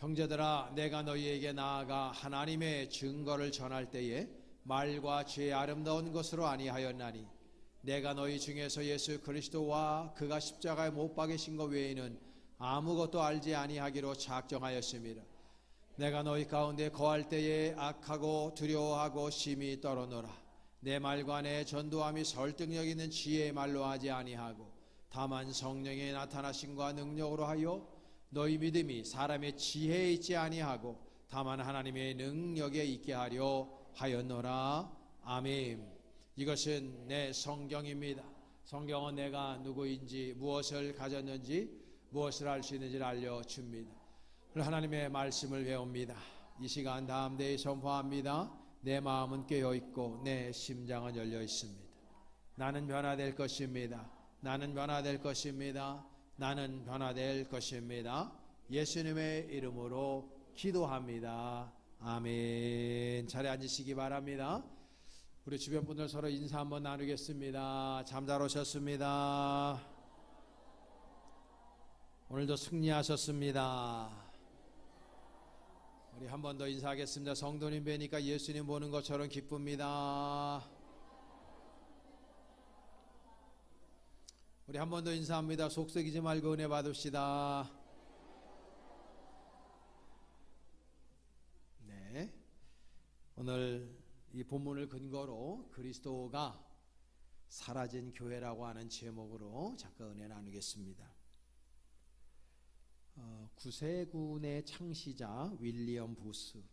형제들아, 내가 너희에게 나아가 하나님의 증거를 전할 때에 말과 죄 아름다운 것으로 아니하였나니 내가 너희 중에서 예수 그리스도와 그가 십자가에 못 박이신 것 외에는 아무것도 알지 아니하기로 작정하였습니다. 내가 너희 가운데 거할 때에 악하고 두려워하고 심히 떨어노라. 내 말과 내 전도함이 설득력 있는 지혜의 말로 하지 아니하고 다만 성령의 나타나심과 능력으로 하여 너희 믿음이 사람의 지혜에 있지 아니하고 다만 하나님의 능력에 있게 하려 하였노라. 아멘. 이것은 내 성경입니다. 성경은 내가 누구인지 무엇을 가졌는지 무엇을 할 수 있는지를 알려줍니다. 하나님의 말씀을 배웁니다. 이 시간 담대히 선포합니다. 내 마음은 깨어있고 내 심장은 열려있습니다. 나는 변화될 것입니다. 나는 변화될 것입니다. 나는 변화될 것입니다. 예수님의 이름으로 기도합니다. 아멘. 자리에 앉으시기 바랍니다. 우리 주변 분들 서로 인사 한번 나누겠습니다. 잠잘 오셨습니다. 오늘도 승리하셨습니다. 우리 한 번 더 인사하겠습니다. 성도님 뵈니까 예수님 보는 것처럼 기쁩니다. 우리 한 번 더 인사합니다. 속썩이지 말고 은혜 받읍시다. 네, 오늘 이 본문을 근거로 그리스도가 사라진 교회라고 하는 제목으로 잠깐 은혜 나누겠습니다. 구세군의 창시자 윌리엄 부스,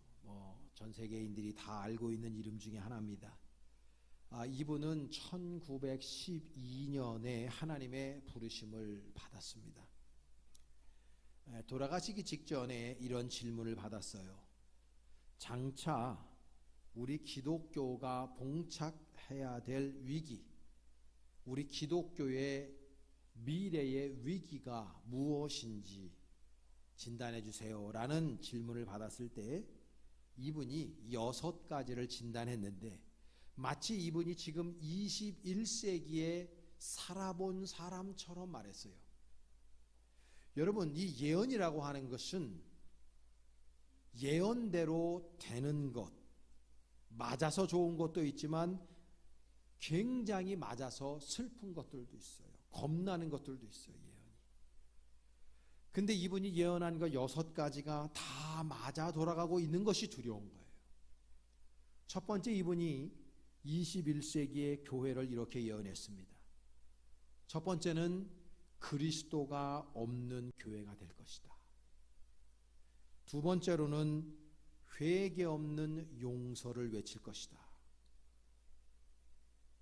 전 세계인들이 다 알고 있는 이름 중에 하나입니다. 이분은 1912년에 하나님의 부르심을 받았습니다. 돌아가시기 직전에 이런 질문을 받았어요. 장차 우리 기독교가 봉착해야 될 위기, 우리 기독교의 미래의 위기가 무엇인지 진단해 주세요 라는 질문을 받았을 때 이분이 6가지를 진단했는데 마치 이분이 지금 21세기에 살아본 사람처럼 말했어요. 여러분, 이 예언이라고 하는 것은 예언대로 되는 것, 맞아서 좋은 것도 있지만 굉장히 맞아서 슬픈 것들도 있어요. 겁나는 것들도 있어요, 예언이. 근데 이분이 예언한 거 6가지가 다 맞아 돌아가고 있는 것이 두려운 거예요. 첫 번째, 이분이 21세기의 교회를 이렇게 예언했습니다. 첫 번째는 그리스도가 없는 교회가 될 것이다. 두 번째로는 회개 없는 용서를 외칠 것이다.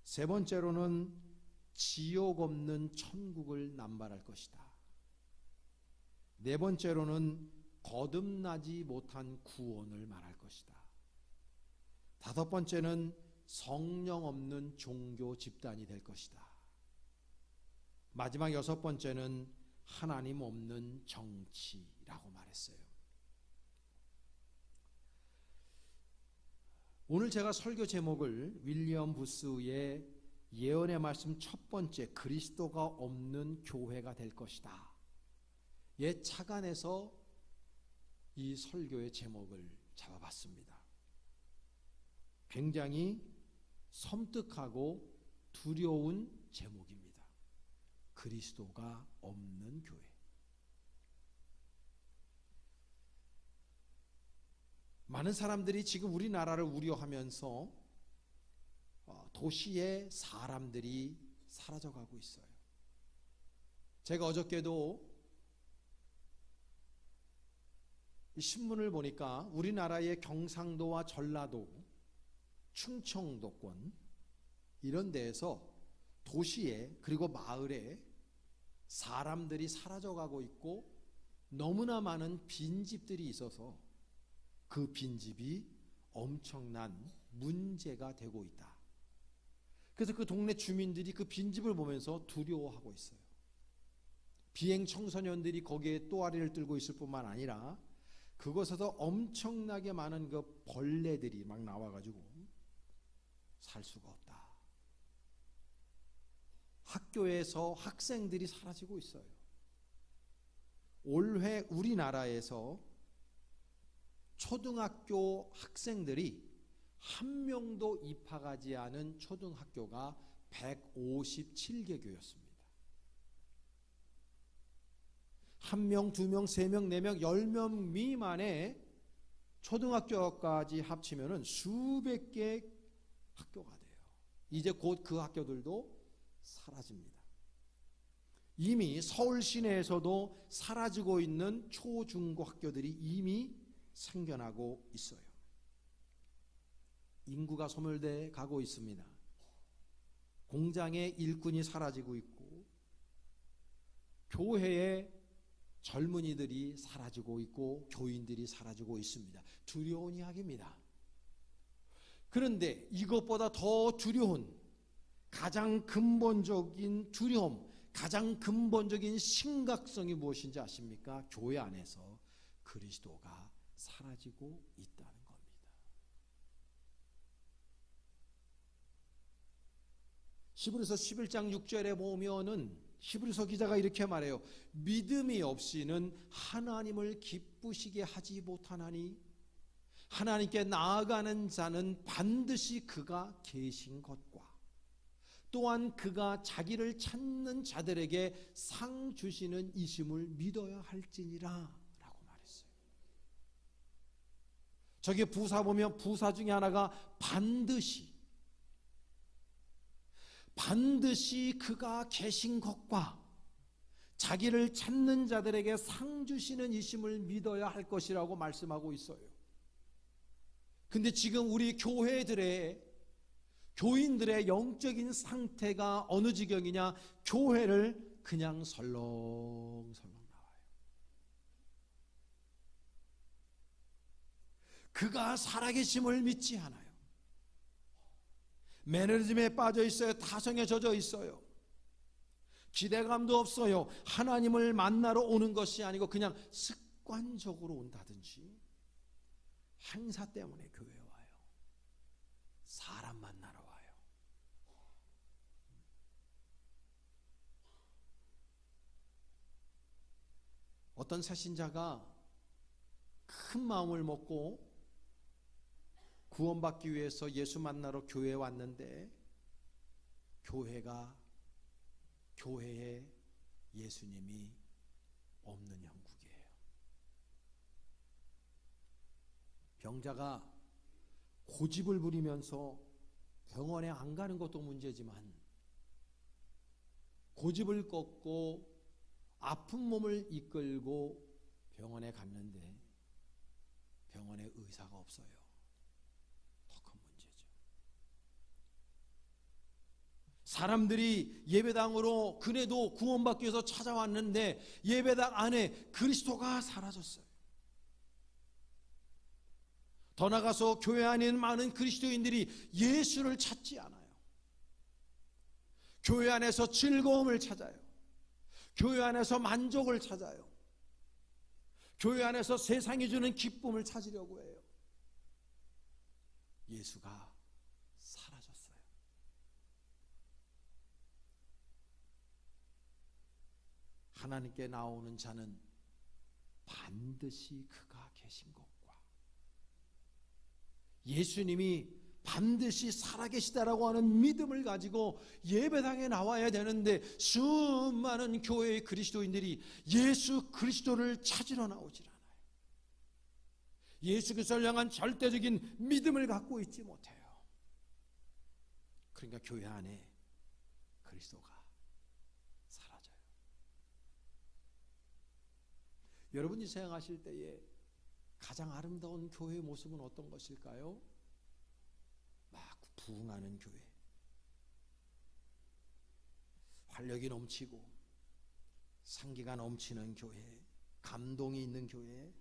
세 번째로는 지옥 없는 천국을 남발할 것이다. 네 번째로는 거듭나지 못한 구원을 말할 것이다. 다섯 번째는 성령 없는 종교 집단이 될 것이다. 마지막 6번째는 하나님 없는 정치라고 말했어요. 오늘 제가 설교 제목을 윌리엄 부스의 예언의 말씀 첫 번째, 그리스도가 없는 교회가 될 것이다 에 착안해서 이 설교의 제목을 잡아봤습니다. 굉장히 섬뜩하고 두려운 제목입니다. 그리스도가 없는 교회. 많은 사람들이 지금 우리나라를 우려하면서 도시에 사람들이 사라져가고 있어요. 제가 어저께도 이 신문을 보니까 우리나라의 경상도와 전라도, 충청도권 이런 데에서 도시에 그리고 마을에 사람들이 사라져가고 있고 너무나 많은 빈집들이 있어서 그 빈집이 엄청난 문제가 되고 있다. 그래서 그 동네 주민들이 그 빈집을 보면서 두려워하고 있어요. 비행 청소년들이 거기에 또아리를 들고 있을 뿐만 아니라 그곳에서 엄청나게 많은 그 벌레들이 막 나와가지고 살 수가 없다. 학교에서 학생들이 사라지고 있어요. 올해 우리나라에서 초등학교 학생들이 한 명도 입학하지 않은 초등학교가 157개 교였습니다. 한 명, 두 명, 세 명, 네 명, 10명 미만의 초등학교까지 합치면은 수백 개 학교가 돼요. 이제 곧 그 학교들도 사라집니다. 이미 서울 시내에서도 사라지고 있는 초, 중고 학교들이 이미 생겨나고 있어요. 인구가 소멸돼 가고 있습니다. 공장의 일꾼이 사라지고 있고 교회의 젊은이들이 사라지고 있고 교인들이 사라지고 있습니다. 두려운 이야기입니다. 그런데 이것보다 더 두려운 가장 근본적인 두려움, 가장 근본적인 심각성이 무엇인지 아십니까? 교회 안에서 그리스도가 사라지고 있다는 겁니다. 히브리서 11장 6절에 보면은 히브리서 기자가 이렇게 말해요. 믿음이 없이는 하나님을 기쁘시게 하지 못하나니 하나님께 나아가는 자는 반드시 그가 계신 것과 또한 그가 자기를 찾는 자들에게 상 주시는 이심을 믿어야 할지니라 라고 말했어요. 저기 부사 보면 부사 중에 하나가 반드시 그가 계신 것과 자기를 찾는 자들에게 상 주시는 이심을 믿어야 할 것이라고 말씀하고 있어요. 근데 지금 우리 교인들의 영적인 상태가 어느 지경이냐? 교회를 그냥 설렁설렁 나와요. 그가 살아계심을 믿지 않아요. 매너리즘에 빠져 있어요. 타성에 젖어 있어요. 기대감도 없어요. 하나님을 만나러 오는 것이 아니고 그냥 습관적으로 온다든지 행사 때문에 교회에 와요. 사람 만나러 와요. 어떤 새신자가 큰 마음을 먹고 구원받기 위해서 예수 만나러 교회에 왔는데 교회에 예수님이 없는 형국이에요. 병자가 고집을 부리면서 병원에 안 가는 것도 문제지만 고집을 꺾고 아픈 몸을 이끌고 병원에 갔는데 병원에 의사가 없어요. 더 큰 문제죠. 사람들이 예배당으로 그네도 구원받기 위해서 찾아왔는데 예배당 안에 그리스도가 사라졌어요. 더 나가서 교회 안에 있는 많은 그리스도인들이 예수를 찾지 않아요. 교회 안에서 즐거움을 찾아요. 교회 안에서 만족을 찾아요. 교회 안에서 세상이 주는 기쁨을 찾으려고 해요. 예수가 사라졌어요. 하나님께 나오는 자는 반드시 그가 계신 것과 예수님이 반드시 살아계시다라고 하는 믿음을 가지고 예배당에 나와야 되는데 수많은 교회의 그리스도인들이 예수 그리스도를 찾으러 나오질 않아요. 예수 그리스도를 향한 절대적인 믿음을 갖고 있지 못해요. 그러니까 교회 안에 그리스도가 사라져요. 여러분이 생각하실 때에 가장 아름다운 교회의 모습은 어떤 것일까요? 막 부흥하는 교회, 활력이 넘치고 상기가 넘치는 교회, 감동이 있는 교회,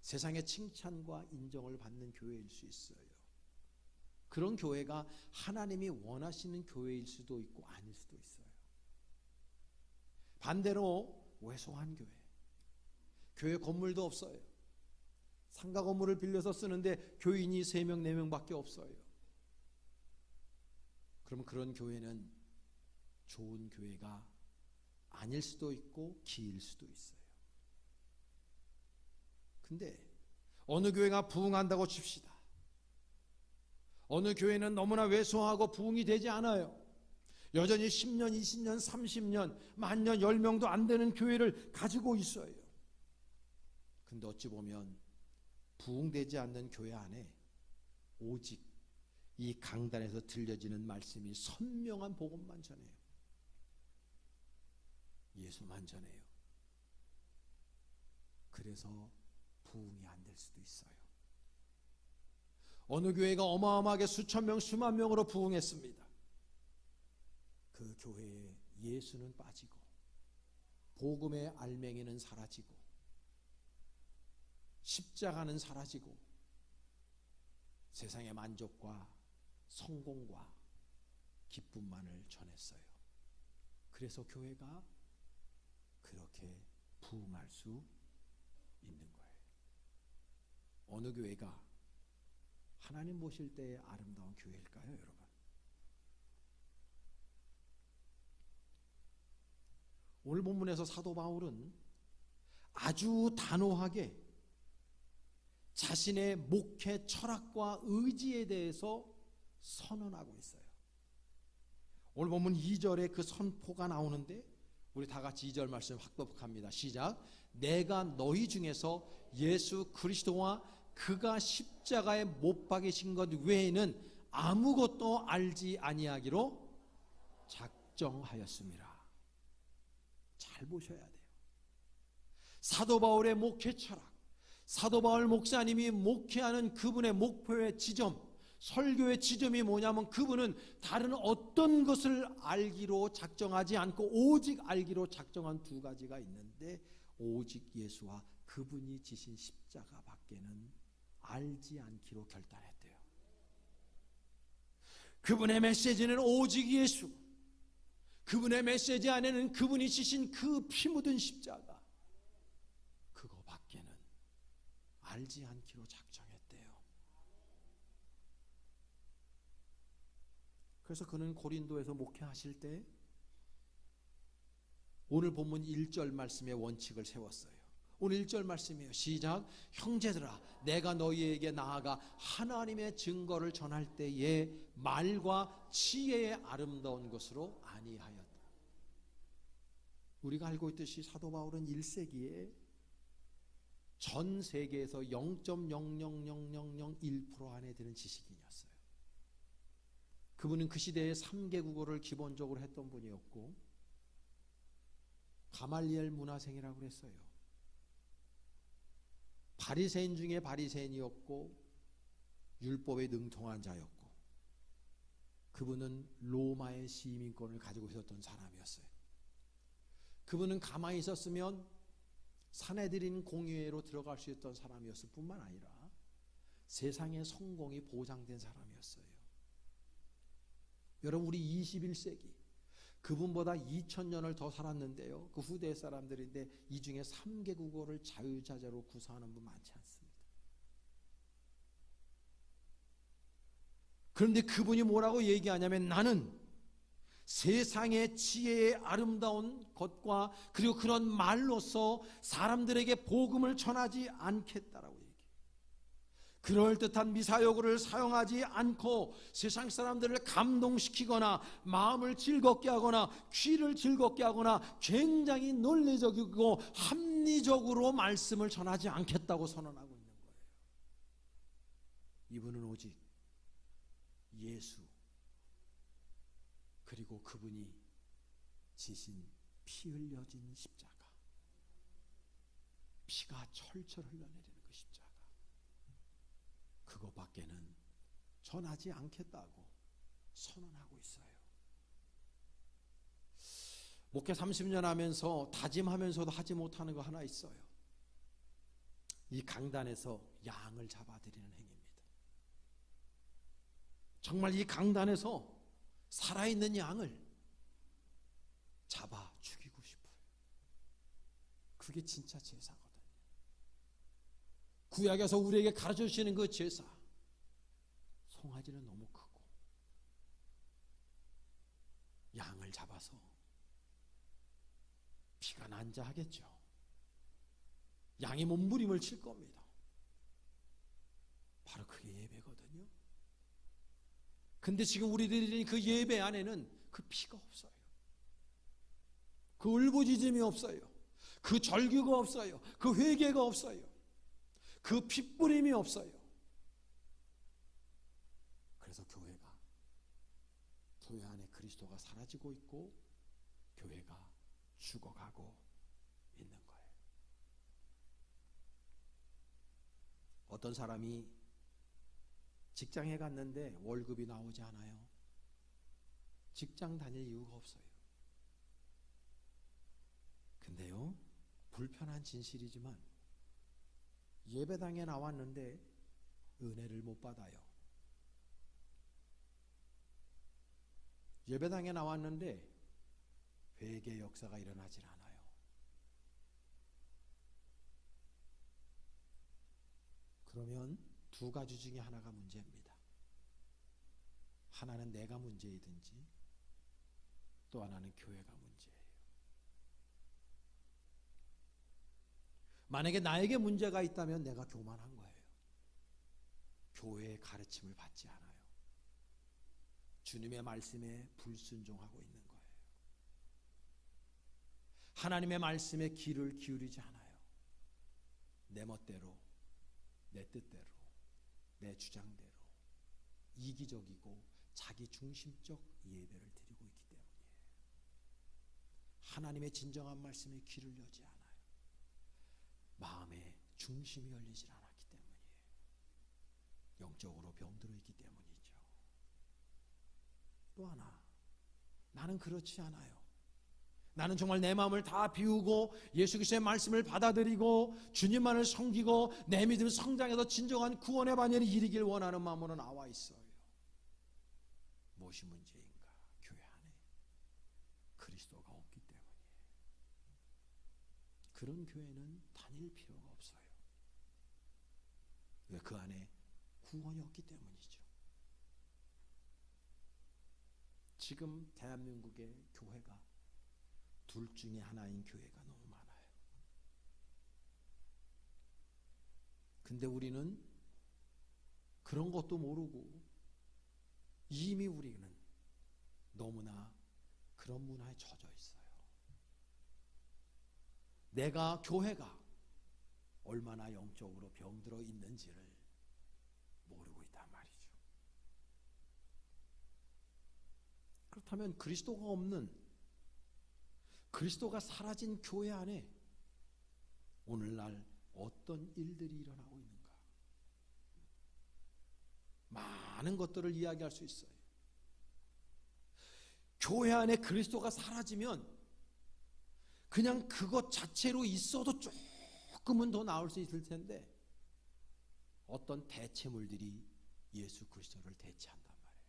세상의 칭찬과 인정을 받는 교회일 수 있어요. 그런 교회가 하나님이 원하시는 교회일 수도 있고 아닐 수도 있어요. 반대로 왜소한 교회 건물도 없어요. 상가 건물을 빌려서 쓰는데 교인이 3명, 4명밖에 없어요. 그러면 그런 교회는 좋은 교회가 아닐 수도 있고 기일 수도 있어요. 근데 어느 교회가 부흥한다고 칩시다. 어느 교회는 너무나 왜소하고 부흥이 되지 않아요. 여전히 10년, 20년, 30년, 만년, 10명도 안 되는 교회를 가지고 있어요. 근데 어찌 보면 부흥되지 않는 교회 안에 오직 이 강단에서 들려지는 말씀이 선명한 복음만 전해요. 예수만 전해요. 그래서 부흥이 안 될 수도 있어요. 어느 교회가 어마어마하게 수천 명, 수만 명으로 부흥했습니다. 그 교회에 예수는 빠지고 복음의 알맹이는 사라지고 십자가는 사라지고 세상의 만족과 성공과 기쁨만을 전했어요. 그래서 교회가 그렇게 부흥할 수 있는 거예요. 어느 교회가 하나님 보실 때의 아름다운 교회일까요, 여러분? 오늘 본문에서 사도 바울은 아주 단호하게 자신의 목회 철학과 의지에 대해서 선언하고 있어요. 오늘 본문 2절에 그 선포가 나오는데 우리 다 같이 2절 말씀 확독합니다. 시작. 내가 너희 중에서 예수 그리스도와 그가 십자가에 못 박이신 것 외에는 아무것도 알지 아니하기로 작정하였습니다. 잘 보셔야 돼요. 사도 바울의 목회 철학, 사도 바울 목사님이 목회하는 그분의 목표의 지점, 설교의 지점이 뭐냐면 그분은 다른 어떤 것을 알기로 작정하지 않고 오직 알기로 작정한 두 가지가 있는데 오직 예수와 그분이 지신 십자가 밖에는 알지 않기로 결단했대요. 그분의 메시지는 오직 예수, 그분의 메시지 안에는 그분이 지신 그 피 묻은 십자가, 그거 밖에는 알지 않기로 작정했대요. 그래서 그는 고린도에서 목회하실 때 오늘 본문 1절 말씀의 원칙을 세웠어요. 오늘 1절 말씀이에요. 시작. 형제들아 내가 너희에게 나아가 하나님의 증거를 전할 때에 말과 지혜의 아름다운 것으로 아니하였다. 우리가 알고 있듯이 사도 바울은 1세기에 전 세계에서 0.00001% 안에 드는 지식인이었어요. 그분은 그 시대에 3개 국어를 기본적으로 했던 분이었고 가말리엘 문화생이라고 그랬어요. 바리새인 중에 바리새인이었고 율법에 능통한 자였고 그분은 로마의 시민권을 가지고 있었던 사람이었어요. 그분은 가만히 있었으면 사내들인 공회로 들어갈 수 있던 사람이었을 뿐만 아니라 세상의 성공이 보장된 사람이었어요. 여러분 우리 21세기 그분보다 2000년을 더 살았는데요. 그 후대 사람들인데 이 중에 3개 국어를 자유자재로 구사하는 분 많지 않습니다. 그런데 그분이 뭐라고 얘기하냐면 나는 세상의 지혜의 아름다운 것과 그리고 그런 말로서 사람들에게 복음을 전하지 않겠다라고 얘기해요. 그럴듯한 미사여구를 사용하지 않고 세상 사람들을 감동시키거나 마음을 즐겁게 하거나 귀를 즐겁게 하거나 굉장히 논리적이고 합리적으로 말씀을 전하지 않겠다고 선언하고 있는 거예요. 이분은 오직 예수 그리고 그분이 지신 피 흘려진 십자가, 피가 철철 흘러내리는 그 십자가, 그거밖에는 전하지 않겠다고 선언하고 있어요. 목회 30년 하면서 다짐하면서도 하지 못하는 거 하나 있어요. 이 강단에서 양을 잡아드리는 행위입니다. 정말 이 강단에서 살아있는 양을 잡아 죽이고 싶어요. 그게 진짜 제사거든요. 구약에서 우리에게 가르쳐 주시는 그 제사, 송아지는 너무 크고 양을 잡아서 피가 난자 하겠죠. 양이 몸부림을 칠 겁니다. 바로 그게 예배거든요. 근데 지금 우리들이 드리는 그 예배 안에는 그 피가 없어요. 그 울부짖음이 없어요. 그 절규가 없어요. 그 회개가 없어요. 그 핏부림이 없어요. 그래서 교회 안에 그리스도가 사라지고 있고 교회가 죽어가고 있는 거예요. 어떤 사람이 직장에 갔는데 월급이 나오지 않아요. 직장 다닐 이유가 없어요. 근데요, 불편한 진실이지만 예배당에 나왔는데 은혜를 못 받아요. 예배당에 나왔는데 회개 역사가 일어나질 않아요. 그러면 두 가지 중에 하나가 문제입니다. 하나는 내가 문제이든지 또 하나는 교회가 문제예요. 만약에 나에게 문제가 있다면 내가 교만한 거예요. 교회의 가르침을 받지 않아요. 주님의 말씀에 불순종하고 있는 거예요. 하나님의 말씀에 귀를 기울이지 않아요. 내 멋대로, 내 뜻대로, 내 주장대로 이기적이고 자기 중심적 예배를 드리고 있기 때문이에요. 하나님의 진정한 말씀에 귀를 여지 않아요. 마음의 중심이 열리질 않았기 때문이에요. 영적으로 병들어 있기 때문이죠. 또 하나, 나는 그렇지 않아요. 나는 정말 내 마음을 다 비우고 예수 그리스도의 말씀을 받아들이고 주님만을 섬기고 내 믿음 성장해서 진정한 구원의 반열에 이르길 원하는 마음으로 나와 있어요. 무엇이 문제인가? 교회 안에 그리스도가 없기 때문이에요. 그런 교회는 다닐 필요가 없어요. 왜? 그 안에 구원이 없기 때문이죠. 지금 대한민국의 교회가 둘 중에 하나인 교회가 너무 많아요. 근데 우리는 그런 것도 모르고 이미 우리는 너무나 그런 문화에 젖어 있어요. 내가 교회가 얼마나 영적으로 병들어 있는지를 모르고 있단 말이죠. 그렇다면 그리스도가 없는, 그리스도가 사라진 교회 안에 오늘날 어떤 일들이 일어나고 있는가? 많은 것들을 이야기할 수 있어요. 교회 안에 그리스도가 사라지면 그냥 그것 자체로 있어도 조금은 더 나올 수 있을 텐데 어떤 대체물들이 예수 그리스도를 대체한단 말이에요.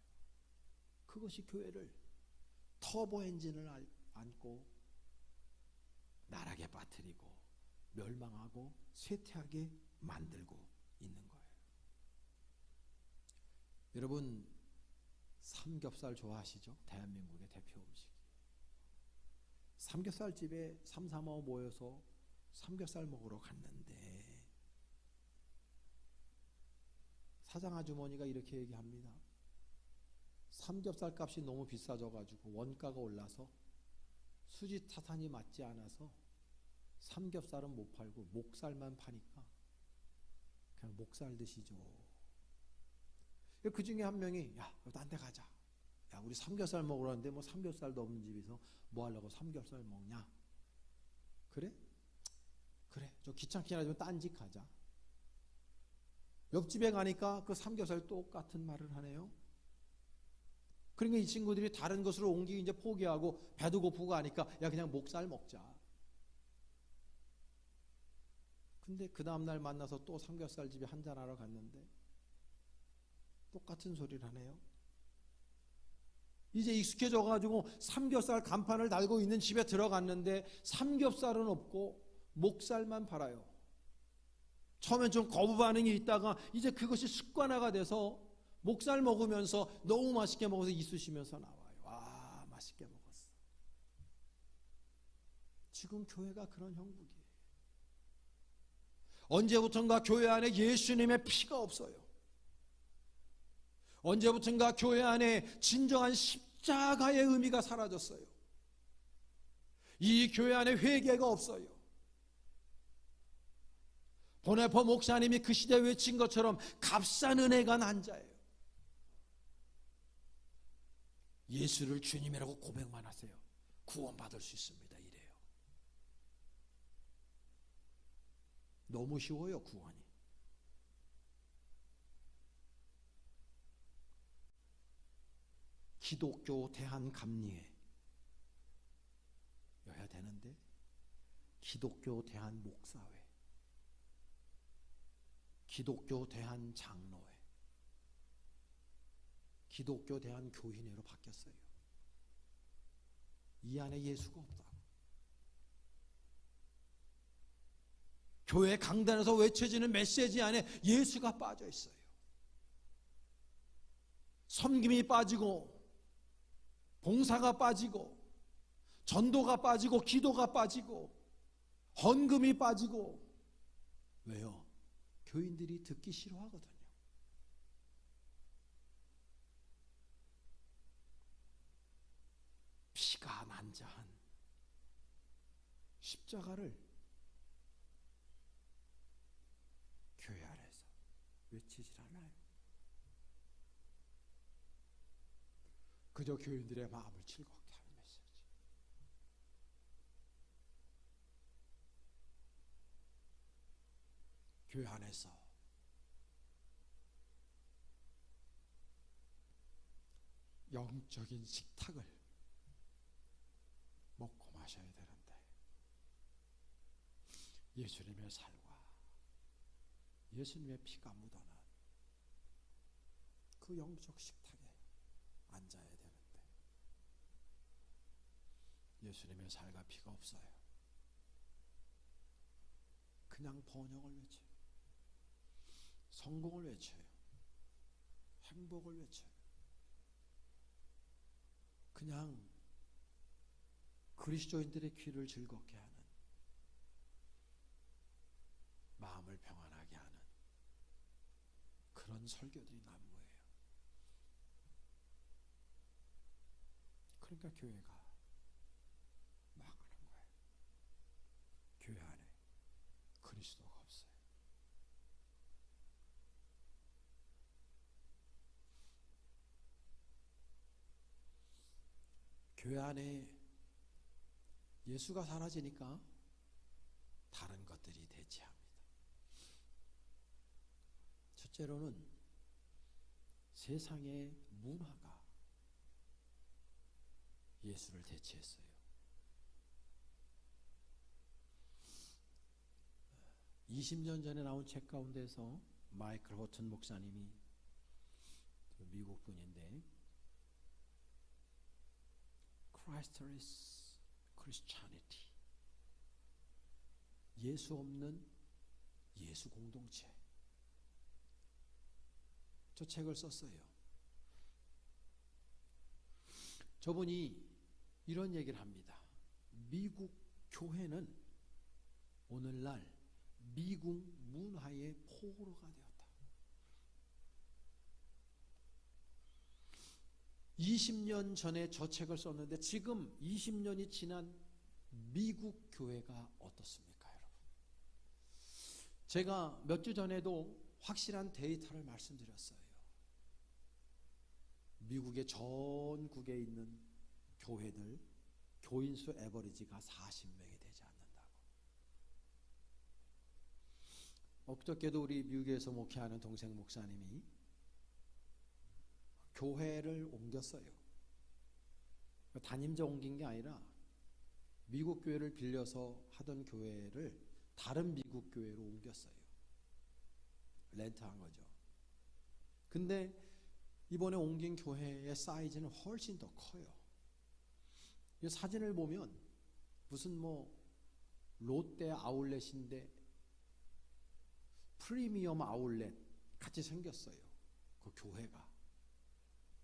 그것이 교회를 터보 엔진을 안고 나락에 빠뜨리고 멸망하고 쇠퇴하게 만들고 있는 거예요. 여러분, 삼겹살 좋아하시죠? 대한민국의 대표 음식. 삼겹살 집에 삼삼오오 모여서 삼겹살 먹으러 갔는데 사장 아주머니가 이렇게 얘기합니다. 삼겹살 값이 너무 비싸져가지고 원가가 올라서 수지 타산이 맞지 않아서 삼겹살은 못 팔고 목살만 파니까 그냥 목살 드시죠. 그 중에 한 명이 야, 딴 데 가자. 야, 우리 삼겹살 먹으러 왔는데 뭐 삼겹살도 없는 집에서 뭐 하려고 삼겹살 먹냐? 그래? 그래. 저 귀찮긴 하지만 딴 집 가자. 옆집에 가니까 그 삼겹살 똑같은 말을 하네요. 그러니까 이 친구들이 다른 것으로 옮기기 이제 포기하고 배도 고프고 하니까 야, 그냥 목살 먹자. 근데 그 다음날 만나서 또 삼겹살 집에 한잔하러 갔는데 똑같은 소리를 하네요. 이제 익숙해져가지고 삼겹살 간판을 달고 있는 집에 들어갔는데 삼겹살은 없고 목살만 팔아요. 처음엔 좀 거부 반응이 있다가 이제 그것이 습관화가 돼서 목살 먹으면서 너무 맛있게 먹어서 이쑤시면서 나와요. 와, 맛있게 먹었어. 지금 교회가 그런 형국이에요. 언제부턴가 교회 안에 예수님의 피가 없어요. 언제부턴가 교회 안에 진정한 십자가의 의미가 사라졌어요. 이 교회 안에 회개가 없어요. 보네포 목사님이 그 시대에 외친 것처럼 값싼 은혜가 난 자예요. 예수를 주님이라고 고백만 하세요. 구원받을 수 있습니다. 이래요. 너무 쉬워요, 구원이. 기독교 대한감리회 여야 되는데 기독교 대한목사회, 기독교 대한장로회, 기독교 대한교인회로 바뀌었어요. 이 안에 예수가 없다고. 교회 강단에서 외쳐지는 메시지 안에 예수가 빠져 있어요. 섬김이 빠지고 봉사가 빠지고 전도가 빠지고 기도가 빠지고 헌금이 빠지고. 왜요? 교인들이 듣기 싫어하거든요. 피가 난자한 십자가를 교회 안에서 외치질 않아요. 그저 교인들의 마음을 즐겁게 하는 메시지. 교회 안에서 영적인 식탁을 먹고 마셔야 되는데 예수님의 살과 예수님의 피가 묻어난 그 영적 식탁에 앉아야 되는데 예수님의 살과 피가 없어요. 그냥 번영을 외쳐요. 성공을 외쳐요. 행복을 외쳐요. 그냥 그리스도인들의 귀를 즐겁게 하는, 마음을 평안하게 하는 그런 설교들이 난무해요. 그러니까 교회가 망하는 거예요. 교회 안에 그리스도가 없어요. 교회 안에 예수가 사라지니까 다른 것들이 대체합니다. 첫째로는 세상의 문화가 예수를 대체했어요. 20년 전에 나온 책 가운데서 마이클 호튼 목사님이, 미국 분인데, Christless Christianity, 예수 없는 예수 공동체, 저 책을 썼어요. 저분이 이런 얘기를 합니다. 미국 교회는 오늘날 미국 문화의 포로가 되었다. 20년 전에 저 책을 썼는데 지금 20년이 지난 미국 교회가 어떻습니까, 여러분? 제가 몇 주 전에도 확실한 데이터를 말씀드렸어요. 미국의 전국에 있는 교회들 교인 수 에버리지가 40명이 되지 않는다고. 어저께도 우리 미국에서 목회하는 동생 목사님이 교회를 옮겼어요. 담임자 옮긴 게 아니라 미국 교회를 빌려서 하던 교회를 다른 미국 교회로 옮겼어요. 렌트한 거죠. 근데 이번에 옮긴 교회의 사이즈는 훨씬 더 커요. 이 사진을 보면 무슨 롯데 아울렛인데 프리미엄 아울렛 같이 생겼어요. 그 교회가.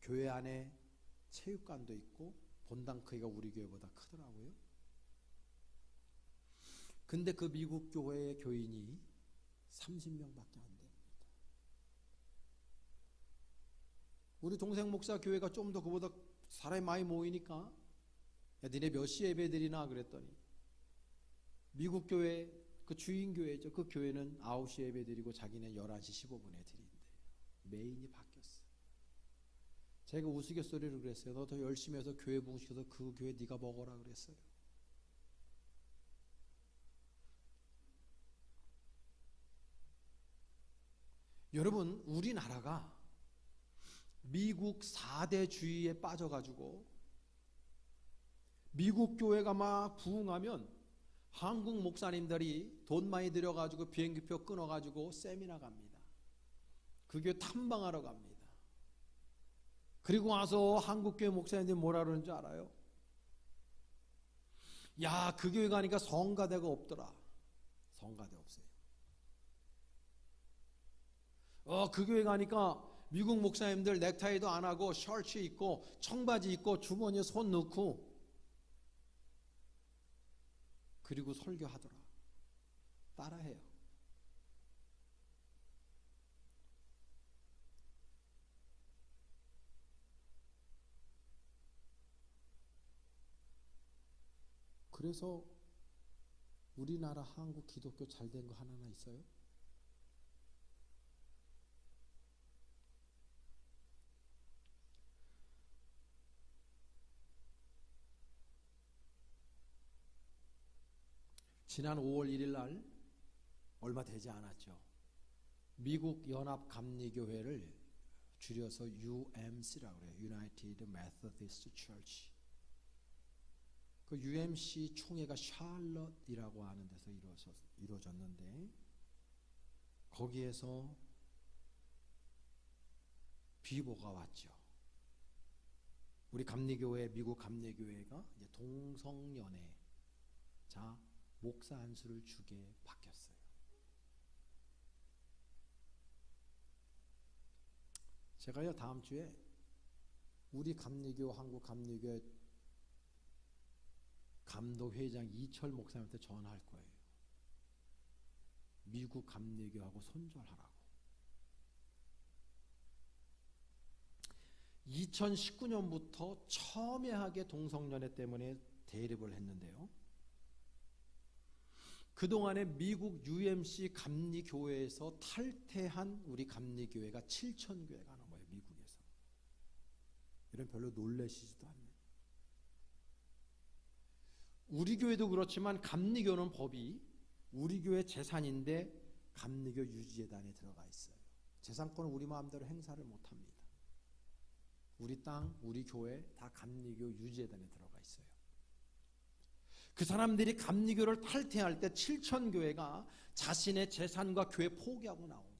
교회 안에 체육관도 있고 본당 크기가 우리 교회보다 크더라고요. 근데 그 미국 교회의 교인이 30명밖에 안 됩니다. 우리 동생 목사 교회가 좀 더 그보다 사람이 많이 모이니까 야, 니네 몇 시에 예배 드리나 그랬더니 미국 교회 그 주인 교회죠. 그 교회는 9시에 예배 드리고 자기는 11시 15분에 드린대. 메인이 바뀌었어. 제가 우스갯소리로 그랬어요. 너 더 열심히 해서 교회 부흥시켜서 그 교회 네가 먹어라 그랬어요. 여러분, 우리나라가 미국 4대주의에 빠져가지고 미국 교회가 막 부흥하면 한국 목사님들이 돈 많이 들여가지고 비행기표 끊어가지고 세미나 갑니다. 그 교회 탐방하러 갑니다. 그리고 와서 한국 교회 목사님들이 뭐라 그러는 줄 알아요? 야, 그 교회 가니까 성가대가 없더라. 성가대 없어요. 그 교회 가니까 미국 목사님들 넥타이도 안 하고 셔츠 입고 청바지 입고 주머니에 손 넣고 그리고 설교하더라. 따라해요. 그래서 우리나라 한국 기독교 잘 된 거 하나나 있어요? 지난 5월 1일 날 얼마 되지 않았죠. 미국 연합 감리교회를 줄여서 UMC라고 그래요. United Methodist Church. 그 UMC 총회가 샬럿이라고 하는 데서 이루어졌는데 거기에서 비보가 왔죠. 우리 감리교회, 미국 감리교회가 이제 동성연애자 목사 안수를 주게 바뀌었어요. 제가요 다음 주에 우리 감리교 한국 감리교회 감독회장 이철 목사님한테 전화할 거예요. 미국 감리교하고 손절하라고. 2019년부터 첨예하게 동성연애 때문에 대립을 했는데요. 그동안에 미국 UMC 감리교회에서 탈퇴한 우리 감리교회가 7,000교회가 넘어요. 미국에서. 이런 별로 놀라시지도 않네요. 우리 교회도 그렇지만 감리교는 법이 우리 교회 재산인데 감리교 유지재단에 들어가 있어요. 재산권은 우리 마음대로 행사를 못합니다. 우리 땅, 우리 교회 다 감리교 유지재단에 들어가 있어요. 그 사람들이 감리교를 탈퇴할 때 7,000교회가 자신의 재산과 교회 포기하고 나온 거예요.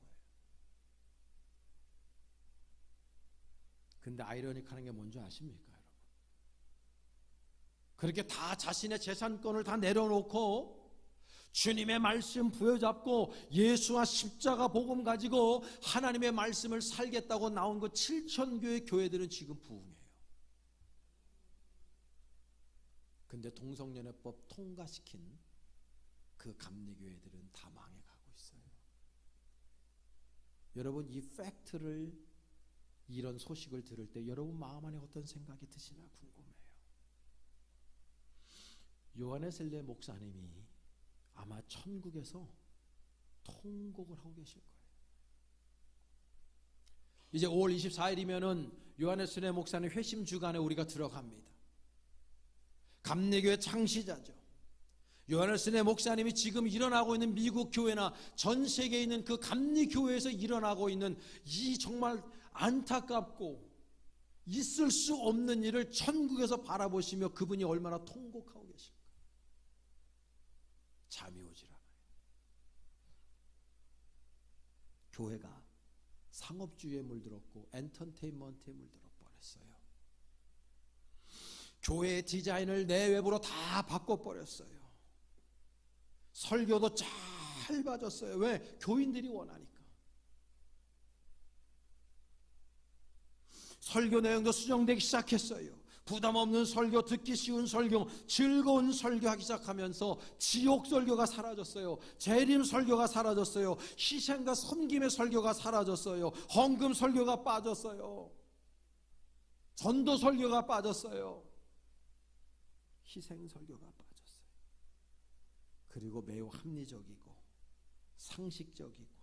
근데 아이러니컬한 게 뭔지 아십니까, 여러분? 그렇게 다 자신의 재산권을 다 내려놓고 주님의 말씀 부여잡고 예수와 십자가 복음 가지고 하나님의 말씀을 살겠다고 나온 그 7,000교회 교회들은 지금 부흥해요. 근데 동성연애법 통과시킨 그 감리교회들은 다 망해가고 있어요. 여러분, 이 팩트를, 이런 소식을 들을 때 여러분 마음 안에 어떤 생각이 드시나 궁금해요. 요한의 셀레 목사님이 아마 천국에서 통곡을 하고 계실 거예요. 이제 5월 24일이면은 요한의 셀레 목사님 회심 주간에 우리가 들어갑니다. 감리교회 창시자죠. 요한의 셀레 목사님이 지금 일어나고 있는 미국 교회나 전 세계에 있는 그 감리교회에서 일어나고 있는 이 정말 안타깝고 있을 수 없는 일을 천국에서 바라보시며 그분이 얼마나 통곡하고 계실까. 잠이 오질 않아요. 교회가 상업주의에 물들었고 엔터테인먼트에 물들어 버렸어요. 교회의 디자인을 내외부로 다 바꿔버렸어요. 설교도 짧아졌어요. 왜? 교인들이 원하니까. 설교 내용도 수정되기 시작했어요. 부담 없는 설교, 듣기 쉬운 설교, 즐거운 설교하기 시작하면서 지옥 설교가 사라졌어요. 재림 설교가 사라졌어요. 희생과 섬김의 설교가 사라졌어요. 헌금 설교가 빠졌어요. 전도 설교가 빠졌어요. 희생 설교가 빠졌어요. 그리고 매우 합리적이고 상식적이고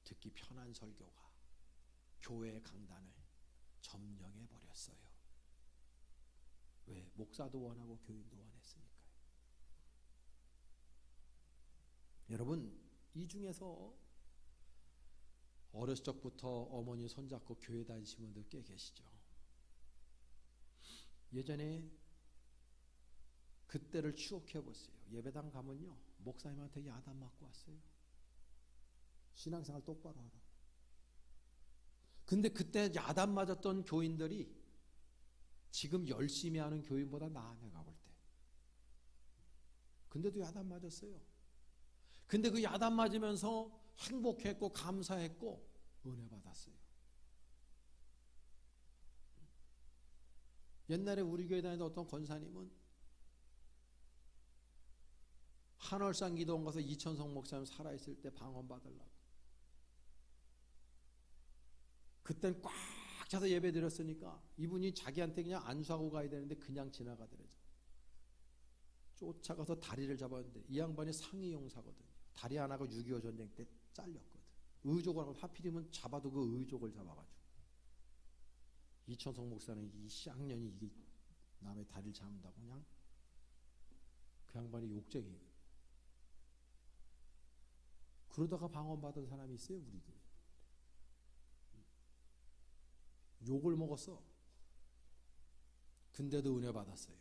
듣기 편한 설교가 교회의 강단을 점령해 버렸어요. 왜? 목사도 원하고 교인도 원했으니까요. 여러분, 이 중에서 어렸을 적부터 어머니 손잡고 교회 다니신 분들 꽤 계시죠. 예전에 그때를 추억해 보세요. 예배당 가면요, 목사님한테 야단 맞고 왔어요. 신앙생활 똑바로 하라고. 근데 그때 야단 맞았던 교인들이 지금 열심히 하는 교인보다 나아, 내가 볼 때. 근데도 야단 맞았어요. 근데 그 야단 맞으면서 행복했고 감사했고 은혜 받았어요. 옛날에 우리 교회 다니던 어떤 권사님은 한월산 기도원 가서 이천성 목사님 살아있을 때 방언 받으려고 그땐 꽉 차서 예배 드렸으니까 이분이 자기한테 그냥 안수하고 가야 되는데 그냥 지나가더래죠. 쫓아가서 다리를 잡았는데 이 양반이 상위 용사거든요. 다리 하나가 6.25 전쟁 때 잘렸거든. 의족을 하고 하필이면 잡아도 그 의족을 잡아가지고 이천성 목사는 이 쌍년이 이게 남의 다리를 잡는다고 그냥 그 양반이 욕쟁이. 그러다가 방언 받은 사람이 있어요, 우리 교회. 욕을 먹었어. 근데도 은혜 받았어요.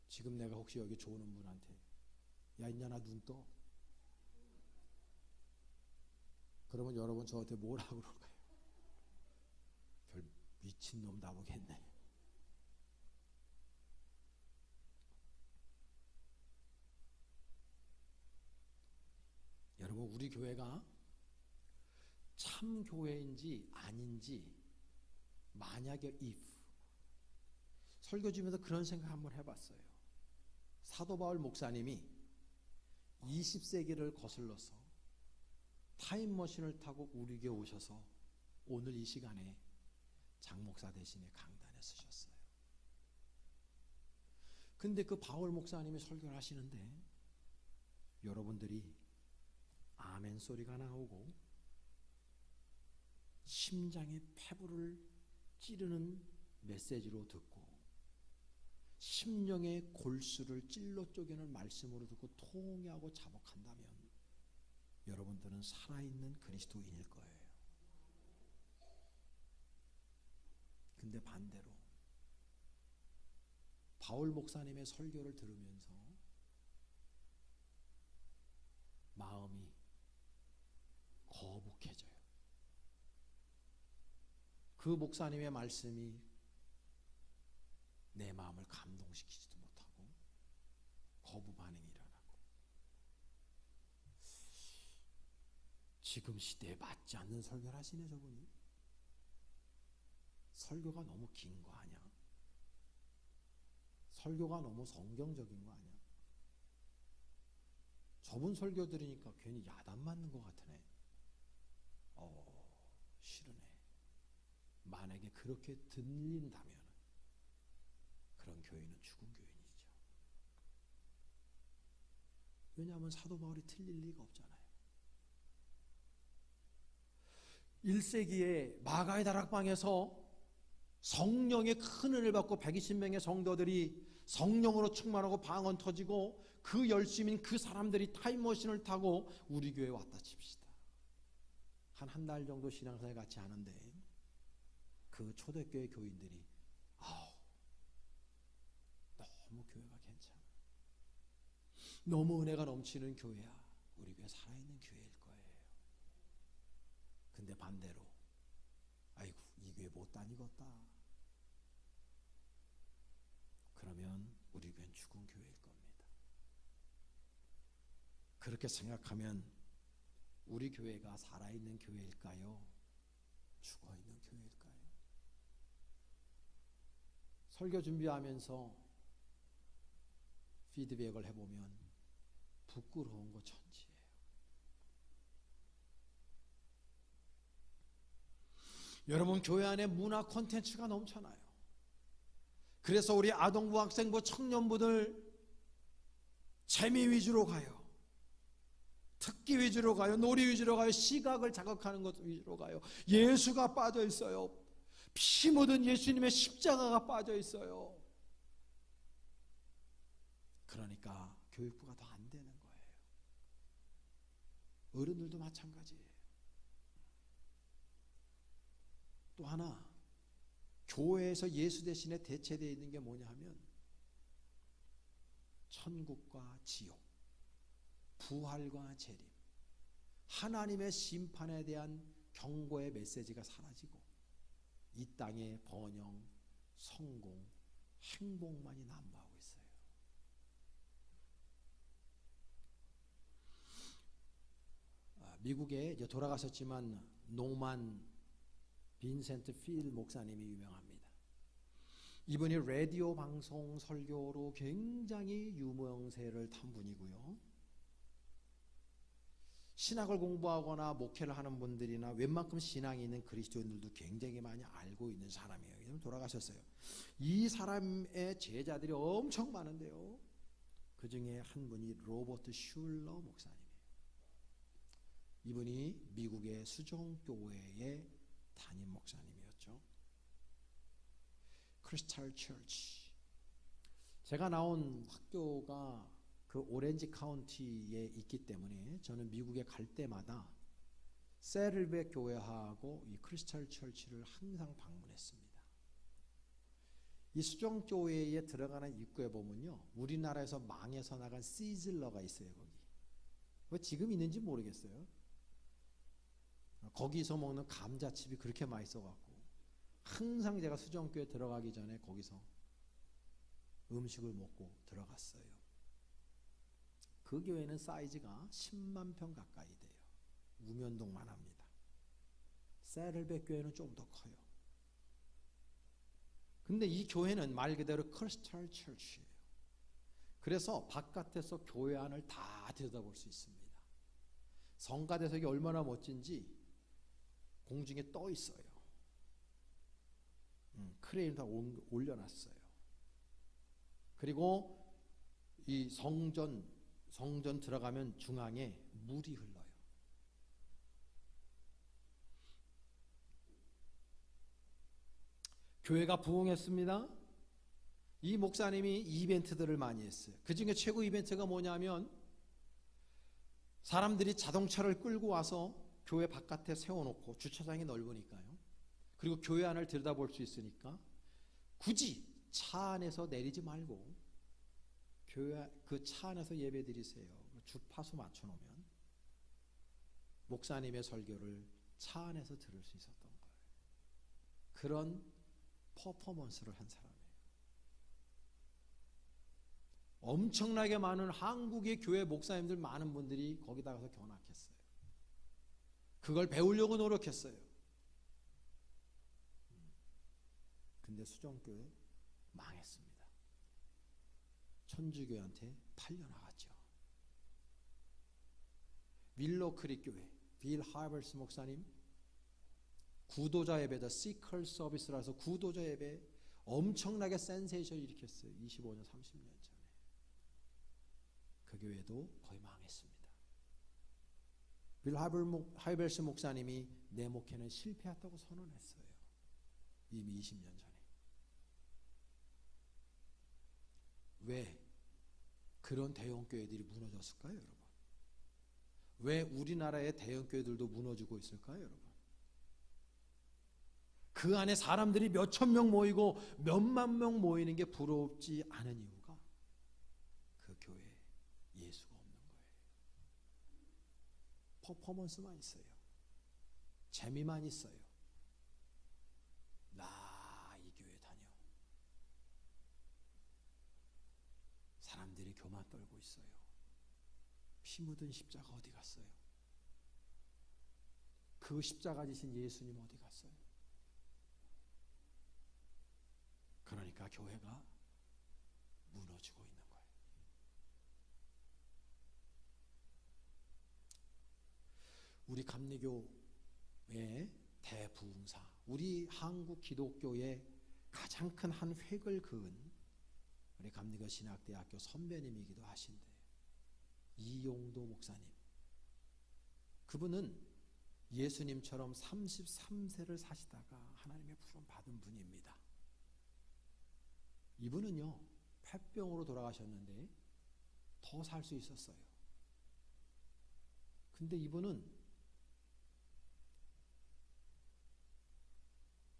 지금 내가 혹시 여기 좋은 분한테 야, 인자나 눈 떠. 그러면 여러분 저한테 뭐라 그럴까요? 별 미친놈 다 보겠네. 여러분, 우리 교회가 참 교회인지 아닌지 만약에 if 설교 중에서 그런 생각 한번 해봤어요. 사도 바울 목사님이 20세기를 거슬러서 타임머신을 타고 우리 교회 오셔서 오늘 이 시간에 장 목사 대신에 강단에 서셨어요. 근데 그 바울 목사님이 설교를 하시는데 여러분들이 아멘 소리가 나오고 심장의 폐부를 찌르는 메시지로 듣고 심령의 골수를 찔러 쪼개는 말씀으로 듣고 통회하고 자복한다면 여러분들은 살아있는 그리스도인일 거예요. 근데 반대로 바울 목사님의 설교를 들으면서 마음이 거북해져요. 그 목사님의 말씀이 내 마음을 감동시키지도 못하고 거부 반응이 일어나고 지금 시대에 맞지 않는 설교를 하시네 저분이. 설교가 너무 긴 거 아니야? 설교가 너무 성경적인 거 아니야? 저분 설교 들으니까 괜히 야단 맞는 것 같으네. 싫으네. 만약에 그렇게 들린다면 그런 교회는 죽은 교회이죠. 왜냐하면 사도 바울이 틀릴 리가 없잖아요. 1세기에 마가의 다락방에서 성령의 큰 은혜를 받고 120명의 성도들이 성령으로 충만하고 방언 터지고 그 열심인 그 사람들이 타임머신을 타고 우리 교회에 왔다 칩시다. 한 달 정도 신앙생활 같이 하는데 그 초대교회 교인들이 너무 교회가 괜찮아. 너무 은혜가 넘치는 교회야. 우리 교회 살아있는 교회일 거예요. 근데 반대로 아이고 이 교회 못 다니겠다. 그러면 우리 교회는 죽은 교회일 겁니다. 그렇게 생각하면 우리 교회가 살아있는 교회일까요? 죽어있는 교회일까요? 설교 준비하면서 피드백을 해보면 부끄러운 거 천지예요. 여러분, 교회 안에 문화 콘텐츠가 넘쳐나요. 그래서 우리 아동부, 학생부, 청년부들 재미 위주로 가요. 특기 위주로 가요. 놀이 위주로 가요. 시각을 자극하는 것 위주로 가요. 예수가 빠져 있어요. 피 묻은 예수님의 십자가가 빠져 있어요. 그러니까 교육부가 더 안 되는 거예요. 어른들도 마찬가지예요. 또 하나, 교회에서 예수 대신에 대체되어 있는 게 뭐냐 하면 천국과 지옥, 부활과 재림, 하나님의 심판에 대한 경고의 메시지가 사라지고 이 땅에 번영, 성공, 행복만이 남부하고 있어요. 미국에 이제 돌아가셨지만 노만 빈센트 필 목사님이 유명합니다. 이분이 라디오 방송 설교로 굉장히 유명세를 탄 분이고요. 신학을 공부하거나 목회를 하는 분들이나 웬만큼 신앙이 있는 그리스도인들도 굉장히 많이 알고 있는 사람이에요. 돌아가셨어요. 이 사람의 제자들이 엄청 많은데요. 그 중에 한 분이 로버트 슐러 목사님이에요. 이분이 미국의 수정교회의 담임 목사님이었죠. 크리스탈 처치. 제가 나온 학교가 그 오렌지 카운티에 있기 때문에 저는 미국에 갈 때마다 세를백 교회하고 이 크리스탈 처치를 항상 방문했습니다. 이 수정교회에 들어가는 입구에 보면요, 우리나라에서 망해서 나간 시즐러가 있어요. 거기 왜 지금 있는지 모르겠어요. 거기서 먹는 감자칩이 그렇게 맛있어갖고 항상 제가 수정교회 들어가기 전에 거기서 음식을 먹고 들어갔어요. 그 교회는 사이즈가 10만 평 가까이 돼요. 우면동만 합니다. 세를백 교회는 좀 더 커요. 근데 이 교회는 말 그대로 크리스탈 처치예요. 그래서 바깥에서 교회 안을 다 들여다볼 수 있습니다. 성가대석이 얼마나 멋진지 공중에 떠 있어요. 크레인 다 올려놨어요. 그리고 이 성전 들어가면 중앙에 물이 흘러요. 교회가 부흥했습니다. 이 목사님이 이벤트들을 많이 했어요. 그 중에 최고 이벤트가 뭐냐면 사람들이 자동차를 끌고 와서 교회 바깥에 세워놓고, 주차장이 넓으니까요. 그리고 교회 안을 들여다볼 수 있으니까 굳이 차 안에서 내리지 말고 교회 그 차 안에서 예배 드리세요. 주파수 맞춰놓으면 목사님의 설교를 차 안에서 들을 수 있었던 거예요. 그런 퍼포먼스를 한 사람이에요. 엄청나게 많은 한국의 교회 목사님들, 많은 분들이 거기다 가서 견학했어요. 그걸 배우려고 노력했어요. 근데 수정교회 망했습니다. 천주교한테 팔려나갔죠. 윌로크릭 교회 빌 하버스 목사님 구도자 예배다, 시컬 서비스라서 구도자 예배 엄청나게 센세이션을 일으켰어요. 25년 30년 전에. 그 교회도 거의 망했습니다. 빌 하버스 목사님이 내 목회는 실패했다고 선언했어요. 이미 20년 전에. 왜 그런 대형교회들이 무너졌을까요, 여러분? 왜 우리나라의 대형교회들도 무너지고 있을까요, 여러분? 그 안에 사람들이 몇천 명 모이고 몇만 명 모이는 게 부럽지 않은 이유가 그 교회에 예수가 없는 거예요. 퍼포먼스만 있어요. 재미만 있어요. 나 이 교회 다녀. 사람들이 교만 떨고 있어요. 피 묻은 십자가 어디 갔어요? 그 십자가 지신 예수님 어디 갔어요? 그러니까 교회가 무너지고 있는 거예요. 우리 감리교의 대부흥사, 우리 한국 기독교의 가장 큰 한 획을 그은 우리 감리교 신학대학교 선배님이기도 하신데 이용도 목사님, 그분은 예수님처럼 33세를 사시다가 하나님의 부름 받은 분입니다. 이분은요 폐병으로 돌아가셨는데 더 살 수 있었어요. 근데 이분은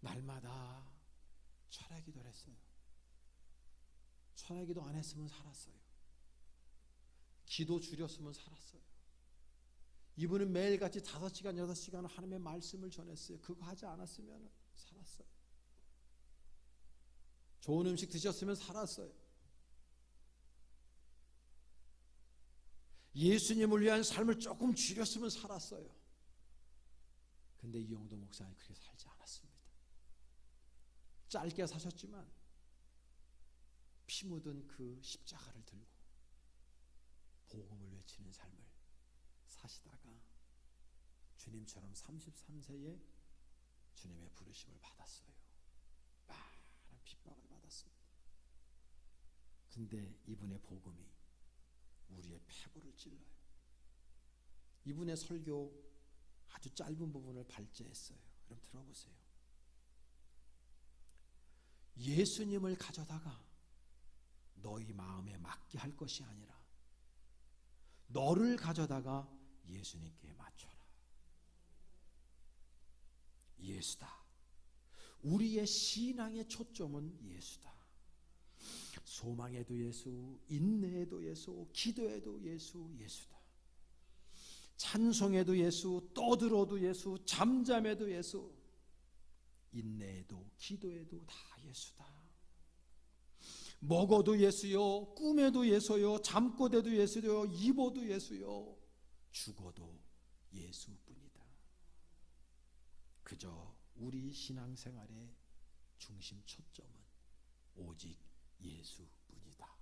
날마다 철야 기도를 했어요. 철야 기도 안 했으면 살았어요. 기도 줄였으면 살았어요. 이분은 매일같이 5시간 6시간 하나님의 말씀을 전했어요. 그거 하지 않았으면 살았어요. 좋은 음식 드셨으면 살았어요. 예수님을 위한 삶을 조금 줄였으면 살았어요. 근데 이용도 목사님 그렇게 살지 않았습니다. 짧게 사셨지만 피 묻은 그 십자가를 들고 복음을 외치는 삶을 사시다가 주님처럼 33세에 주님의 부르심을 받았어요. 많은 핍박을 받았습니다. 근데 이분의 복음이 우리의 폐부를 찔러요. 이분의 설교 아주 짧은 부분을 발제했어요. 그럼 들어보세요. 예수님을 가져다가 너희 마음에 맞게 할 것이 아니라 너를 가져다가 예수님께 맞춰라. 예수다. 우리의 신앙의 초점은 예수다. 소망에도 예수, 인내에도 예수, 기도에도 예수, 예수다. 찬송에도 예수, 떠들어도 예수, 잠잠에도 예수, 인내에도 기도에도 다 예수다. 먹어도 예수요, 꿈에도 예수요, 잠꼬대도 예수요, 입어도 예수요, 죽어도 예수뿐이다. 그저 우리 신앙생활의 중심 초점은 오직 예수뿐이다.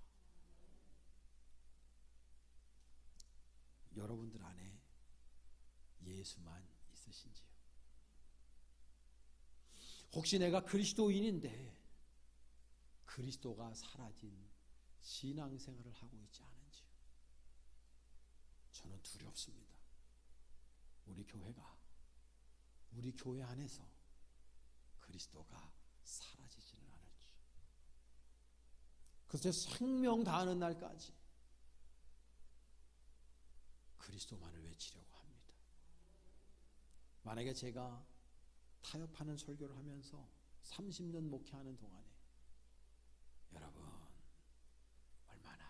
여러분들 안에 예수만 있으신지요? 혹시 내가 그리스도인인데 그리스도가 사라진 신앙생활을 하고 있지 않은지요? 저는 두렵습니다. 우리 교회가, 우리 교회 안에서 그리스도가 사라지지는 않을지. 그래서 생명 다하는 날까지 그리스도만을 외치려고 합니다. 만약에 제가 타협하는 설교를 하면서 30년 목회하는 동안에 여러분 얼마나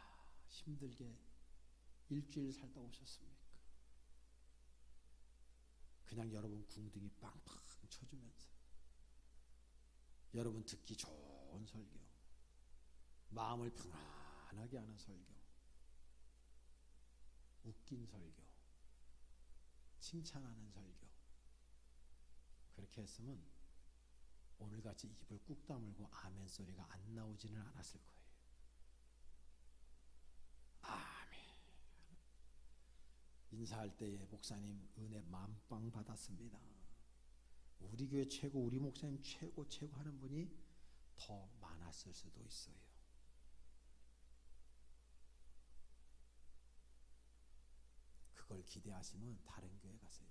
힘들게 일주일 살다 오셨습니까? 그냥 여러분 궁둥이 빵빵 쳐주면서 여러분 듣기 좋은 설교, 마음을 평안하게 하는 설교, 웃긴 설교, 칭찬하는 설교, 그렇게 했으면 오늘같이 입을 꾹 다물고 아멘 소리가 안 나오지는 않았을 거예요. 아멘. 인사할 때에 목사님 은혜 만빵 받았습니다. 우리 교회 최고, 우리 목사님 최고 하는 분이 더 많았을 수도 있어요. 그걸 기대하시면 다른 교회 가세요.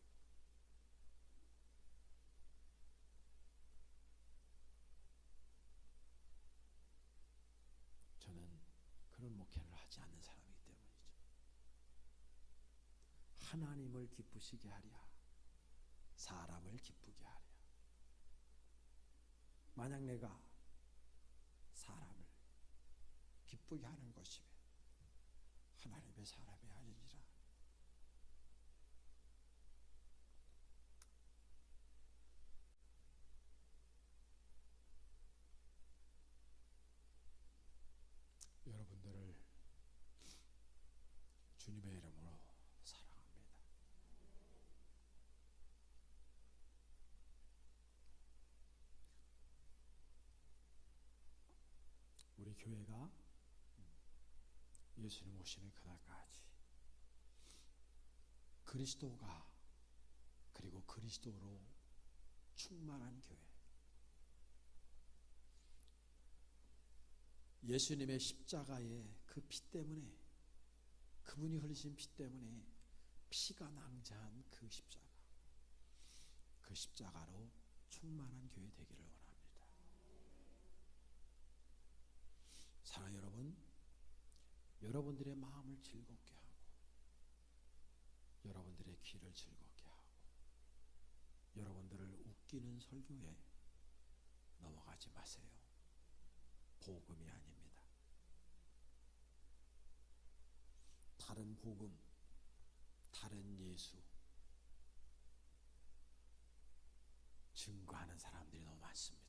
저는 그런 목회를 하지 않는 사람이기 때문이죠. 하나님을 기쁘시게 하랴, 사람을 기쁘게 하랴. 만약 내가 사람을 기쁘게 하는 것이면 하나님의 사람이 아니니라. 여러분들을 주님의 이름으로 사랑합니다. 우리 교회가 예수님 오시는 그날까지 그리스도가, 그리고 그리스도로 충만한 교회. 예수님의 십자가의 그 피 때문에, 그분이 흘리신 피 때문에 피가 낭자한 그 십자가, 그 십자가로 충만한 교회 되기를 원합니다. 사랑하는 여러분, 여러분들의 마음을 즐겁게 하고 여러분들의 귀를 즐겁게 하고 여러분들을 웃기는 설교에 넘어가지 마세요. 복음이 아닙니다. 다른 복음, 다른 예수 증거하는 사람들이 너무 많습니다.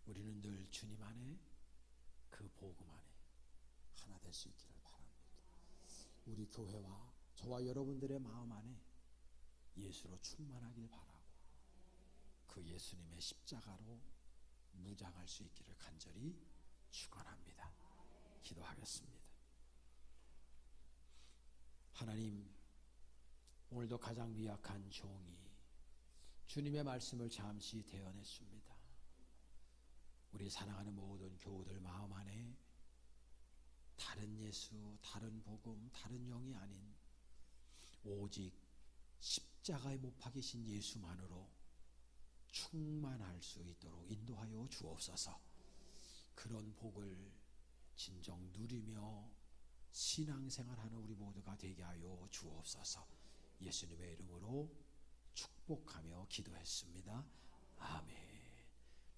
우리는 늘 주님 안에, 그 복음 안에 하나 될 수 있기를 바랍니다. 우리 교회와 저와 여러분들의 마음 안에 예수로 충만하길 바라고, 그 예수님의 십자가로 무장할 수 있기를 간절히 축원합니다. 기도하겠습니다. 하나님, 오늘도 가장 미약한 종이 주님의 말씀을 잠시 대언했습니다. 우리 사랑하는 모든 교우들 마음 안에 다른 예수, 다른 복음, 다른 영이 아닌 오직 십자가에 못 박이신 예수만으로 충만할 수 있도록 인도하여 주옵소서. 그런 복을 진정 누리며 신앙생활하는 우리 모두가 되게 하여 주옵소서. 예수님의 이름으로 축복하며 기도했습니다. 아멘.